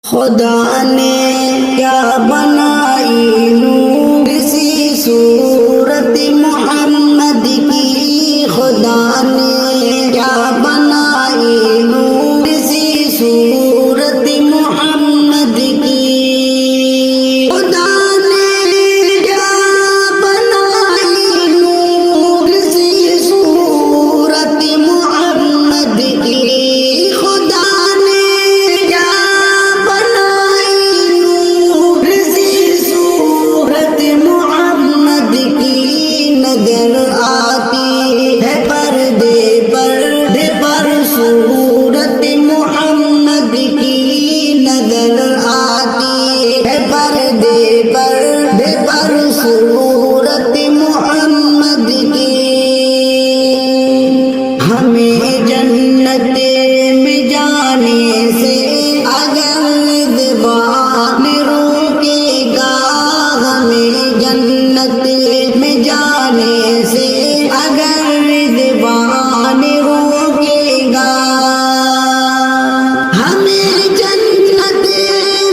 خدا نے کیا بنائی نور سی صورت محمد کی، خدا نے کیا بنائی نور سی صورت محمد کی، خدا نے کیا بنائی نور سی صورت محمد کی، خدا نے کیا بنائی نور سی صورت محمد کی، نظر آتی ہے پردے پر صورت محمد کی، نظر آتی ہے پردے پر صورت محمد کی، ہمیں جنت میں جانے سے اگر زبان روکے گا، ہمیں جنت میں جانے سے اگر زبان روکے گا، ہمیں جنت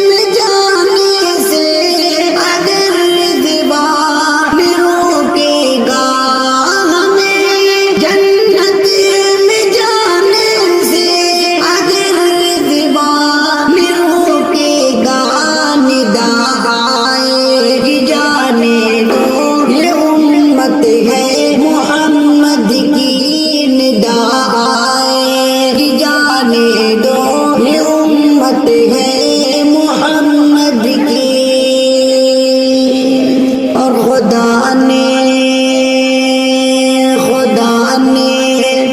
میں جانے سے اگر زبان روکے گا، ہمیں جنت میں جانے سے اگر زبان روکے گا، ندا آئے گی جانے دو یہ امت ہے محمد کی، ندا آئے گی جانے دو یہ امت ہے محمد کی، اور خدا نے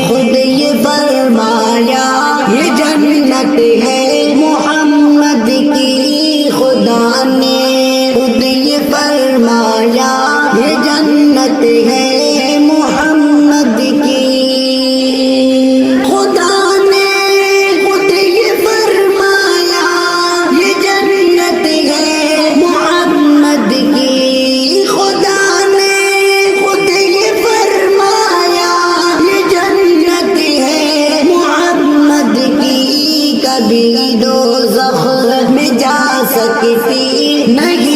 خود یہ فرمایا یہ جنت ہے محمد کی، خدا نے خود یہ فرمایا یہ جنت ہے محمد کی، خدا نے خود یہ فرمایا یہ جنت ہے محمد کی، خدا نے خود یہ فرمایا یہ جنت ہے محمد کی، کبھی دوزخ میں جا سکتی نہیں